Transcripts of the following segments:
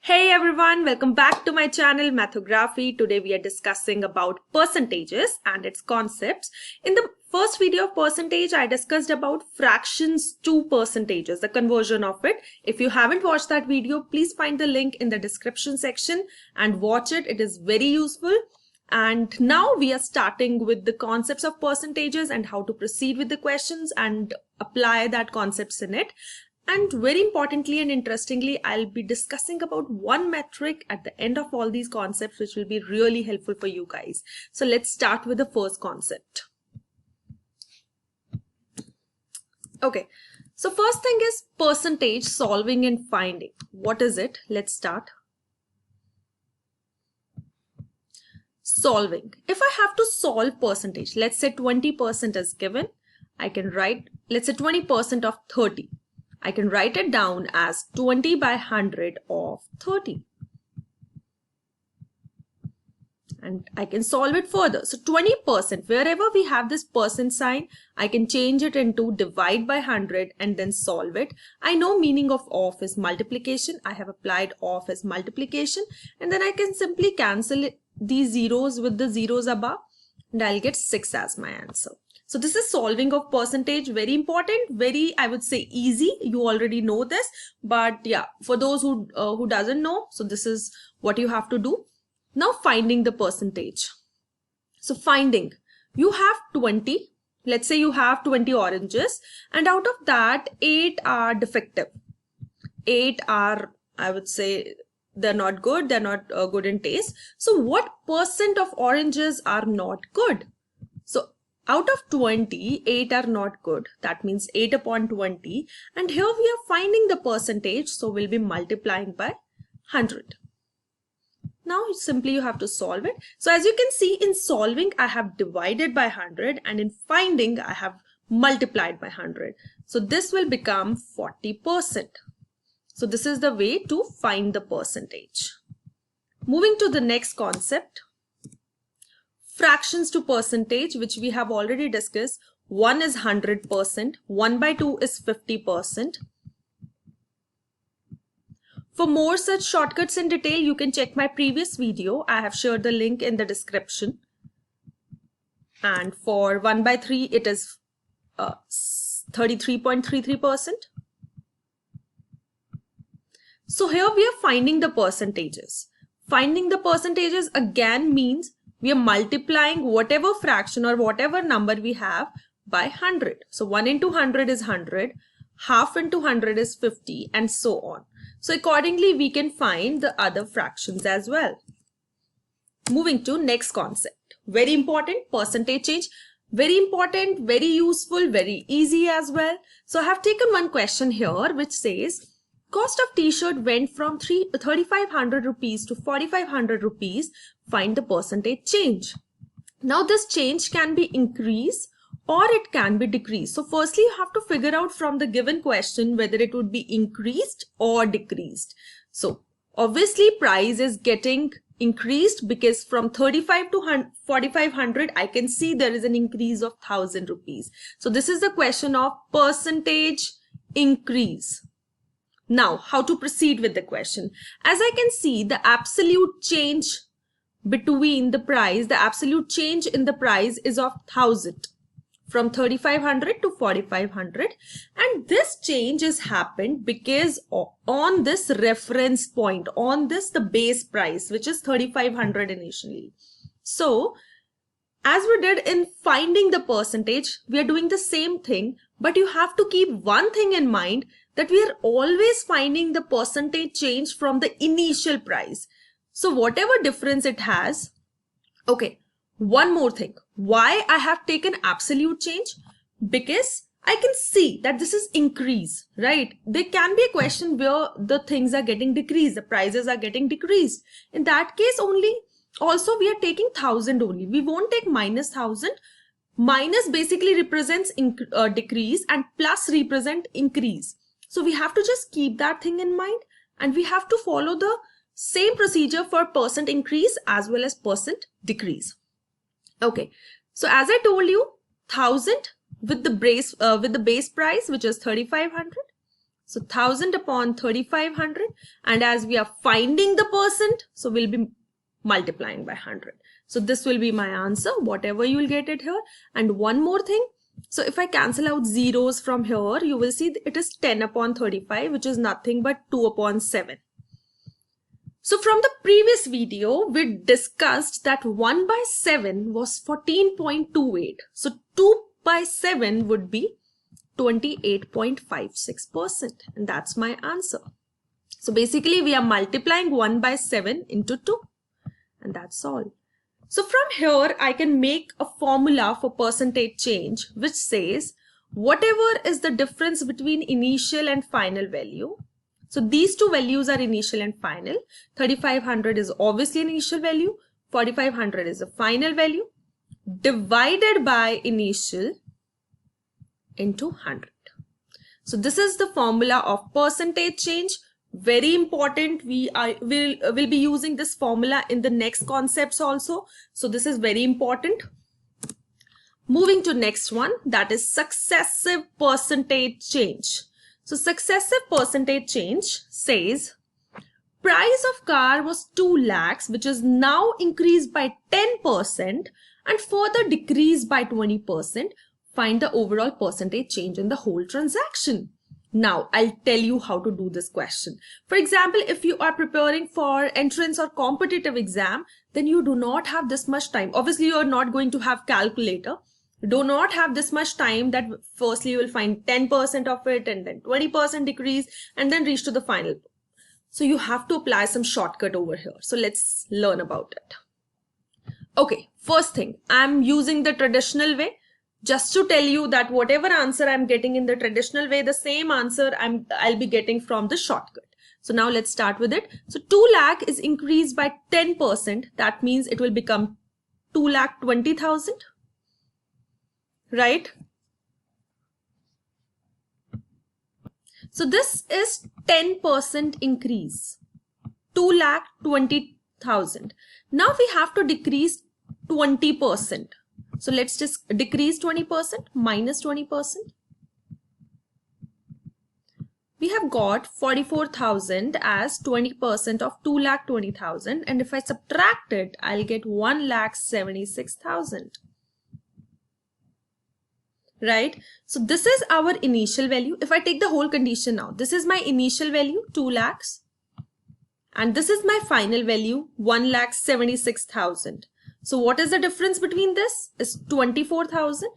Hey everyone, welcome back to my channel Mathography. Today we are discussing about percentages and its concepts. In the first video of percentage, I discussed about fractions to percentages, the conversion of it. If you haven't watched that video, please find the link in the description section and watch it. It is very useful. And now we are starting with the concepts of percentages and how to proceed with the questions and apply that concepts in it. And very importantly and interestingly, I'll be discussing about one metric at the end of all these concepts, which will be really helpful for you guys. So let's start with the first concept. Okay, so first thing is percentage solving and finding. What is it? Let's start. Solving. If I have to solve percentage, let's say 20% is given. I can write, let's say 20% of 30. I can write it down as 20 by 100 of 30. And I can solve it further. So 20%, wherever we have this percent sign, I can change it into divide by 100 and then solve it. I know meaning of is multiplication. I have applied of as multiplication. And then I can simply cancel these zeros with the zeros above. And I'll get 6 as my answer. So this is solving of percentage, very important, very, I would say, easy. You already know this, but yeah, for those who doesn't know, so this is what you have to do. Now finding the percentage. So finding, you have 20, let's say you have 20 oranges, and out of that 8 are defective. 8 are, I would say, they're not good, they're not good in taste. So what percent of oranges are not good? So out of 20, 8 are not good. That means 8 upon 20. And here we are finding the percentage. So we'll be multiplying by 100. Now simply you have to solve it. So as you can see, in solving, I have divided by 100. And in finding, I have multiplied by 100. So this will become 40%. So this is the way to find the percentage. Moving to the next concept. Fractions to percentage, which we have already discussed. 1 is 100%, 1 by 2 is 50%. For more such shortcuts in detail, you can check my previous video. I have shared the link in the description. And for 1 by 3, it is 33.33%. So here we are finding the percentages. Finding the percentages again means we are multiplying whatever fraction or whatever number we have by 100. So 1 into 100 is 100, half into 100 is 50, and so on. So accordingly, we can find the other fractions as well. Moving to next concept. Very important, percentage change. Very important, very useful, very easy as well. So I have taken one question here which says, cost of t-shirt went from 3,500 rupees to 4,500 rupees. Find the percentage change. Now this change can be increased or it can be decreased. So firstly, you have to figure out from the given question whether it would be increased or decreased. So obviously price is getting increased because from 35 to 4,500, I can see there is an increase of 1,000 rupees. So this is the question of percentage increase. Now, how to proceed with the question? As I can see, the absolute change between the price, the absolute change in the price is of 1,000 from 3,500 to 4,500. And this change has happened because on this reference point, on this, the base price, which is 3,500 initially. So as we did in finding the percentage, we are doing the same thing, but you have to keep one thing in mind, that we are always finding the percentage change from the initial price. So whatever difference it has, okay, one more thing. Why I have taken absolute change? Because I can see that this is increase, right? There can be a question where the things are getting decreased, the prices are getting decreased. In that case only, also we are taking 1,000 only. We won't take minus 1,000. Minus basically represents decrease and plus represent increase. So we have to just keep that thing in mind, and we have to follow the same procedure for percent increase as well as percent decrease. Okay, so as I told you, 1,000 with the base price, which is 3,500. So 1000 upon 3500, and as we are finding the percent, so we'll be multiplying by 100. So this will be my answer, whatever you will get it here. And one more thing, so if I cancel out zeros from here, you will see it is 10 upon 35, which is nothing but 2 upon 7. So from the previous video, we discussed that 1 by 7 was 14.28. So 2 by 7 would be 28.56%, and that's my answer. So basically we are multiplying 1 by 7 into 2, and that's all. So from here I can make a formula for percentage change which says whatever is the difference between initial and final value. So these two values are initial and final. 3500 is obviously an initial value, 4500 is a final value, divided by initial into 100. So this is the formula of percentage change. Very important. Will be using this formula in the next concepts also. So this is very important. Moving to next one, that is successive percentage change. So successive percentage change says price of car was 2 lakhs, which is now increased by 10% and further decreased by 20%. Find the overall percentage change in the whole transaction. Now, I'll tell you how to do this question. For example, if you are preparing for entrance or competitive exam, then you do not have this much time. Obviously, you are not going to have calculator. You do not have this much time that firstly you will find 10% of it and then 20% decrease and then reach to the final. So you have to apply some shortcut over here. So let's learn about it. Okay, first thing, I'm using the traditional way. Just to tell you that whatever answer I'm getting in the traditional way, the same answer I'll be getting from the shortcut. So now let's start with it. So 2 lakh is increased by 10%. That means it will become 2,20,000. Right? So this is 10% increase. 2,20,000. Now we have to decrease 20%. So let's just decrease 20%, minus 20%. We have got 44,000 as 20% of 2,20,000, and if I subtract it, I'll get 1,76,000. Right? So this is our initial value. If I take the whole condition now, this is my initial value, 2 lakhs, and this is my final value, 1,76,000. So what is the difference between this? Is 24,000,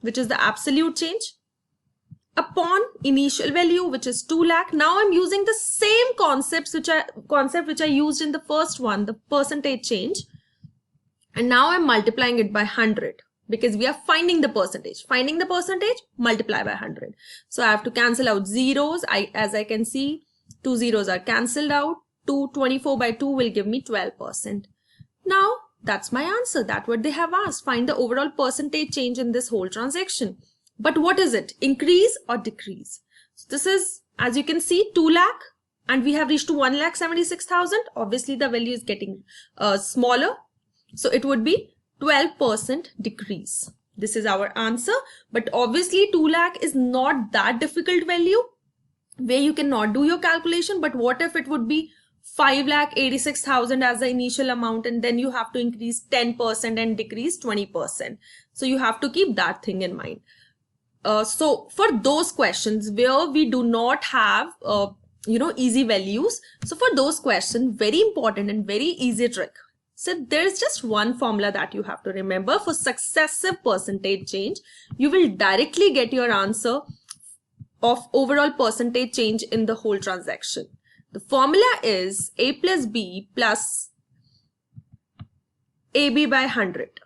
which is the absolute change, upon initial value, which is 2 lakh. Now I'm using the same concept which I used in the first one, the percentage change. And now I'm multiplying it by 100 because we are finding the percentage. Finding the percentage, multiply by 100. So I have to cancel out zeros. As I can see, 2 zeros are cancelled out. 24 by 2 will give me 12%. Now, that's my answer. That's what they have asked. Find the overall percentage change in this whole transaction. But what is it? Increase or decrease? So this is, as you can see, 2 lakh and we have reached to 1,76,000. Obviously, the value is getting smaller. So it would be 12% decrease. This is our answer. But obviously, 2 lakh is not that difficult value where you cannot do your calculation. But what if it would be 5,86,000 as the initial amount, and then you have to increase 10% and decrease 20%. So you have to keep that thing in mind. So for those questions where we do not have, easy values. So for those questions, very important and very easy trick. So there is just one formula that you have to remember for successive percentage change. You will directly get your answer of overall percentage change in the whole transaction. The formula is A plus B plus AB by 100.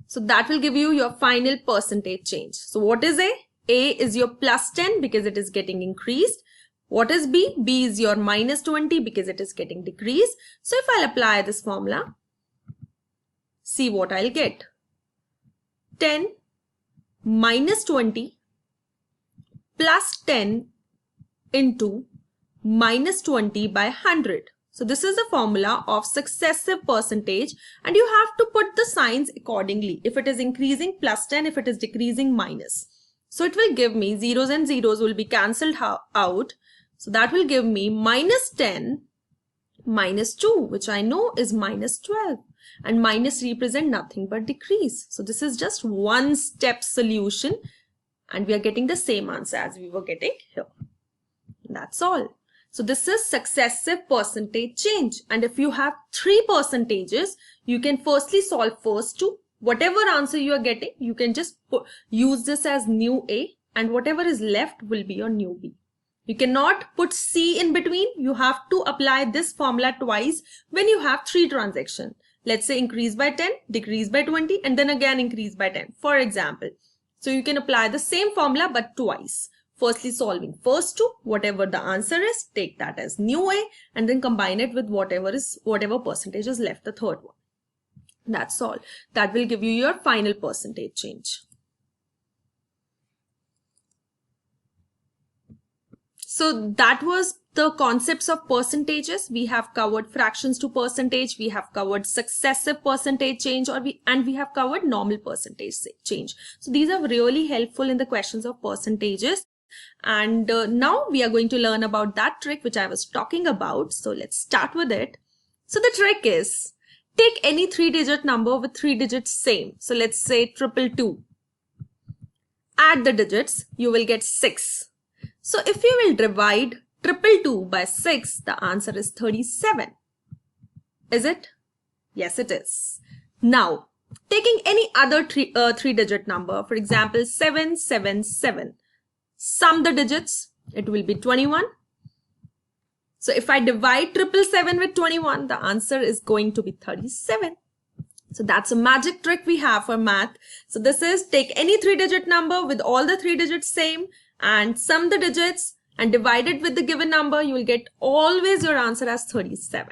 So that will give you your final percentage change. So what is A? A is your plus 10 because it is getting increased. What is B? B is your minus 20 because it is getting decreased. So if I'll apply this formula, see what I'll get. 10 minus 20 plus 10 into minus 20 by 100. So this is the formula of successive percentage, and you have to put the signs accordingly. If it is increasing, plus 10, if it is decreasing, minus. So it will give me zeros and zeros will be cancelled out. So that will give me minus 10 minus 2, which I know is minus 12. And minus represent nothing but decrease. So this is just one step solution and we are getting the same answer as we were getting here. That's all. So this is successive percentage change. And if you have 3 percentages, you can firstly solve first 2. Whatever answer you are getting, you can just use this as new A, and whatever is left will be your new B. You cannot put C in between. You have to apply this formula twice when you have 3 transactions. Let's say increase by 10, decrease by 20, and then again increase by 10, for example. So you can apply the same formula but twice. Firstly solving first 2, whatever the answer is, take that as new A, and then combine it with whatever percentage is left, the third one. That's all. That will give you your final percentage change. So that was the concepts of percentages. We have covered fractions to percentage, we have covered successive percentage change, and we have covered normal percentage change. So these are really helpful in the questions of percentages. And now we are going to learn about that trick which I was talking about. So let's start with it. So the trick is, take any 3-digit number with 3 digits same. So let's say 222. Add the digits, you will get 6. So if you will divide 222 by 6, the answer is 37. Is it? Yes, it is. Now, taking any other 3-digit number, for example, 777. Sum the digits, it will be 21. So if I divide 777 with 21, the answer is going to be 37. So that's a magic trick we have for math. So this is, take any 3-digit number with all the 3 digits same and sum the digits and divide it with the given number. You will get always your answer as 37.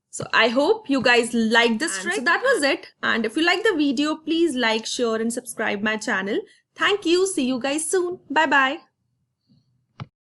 So I hope you guys like this trick. So that was it. And if you like the video, please like, share and subscribe my channel. Thank you. See you guys soon. Bye bye.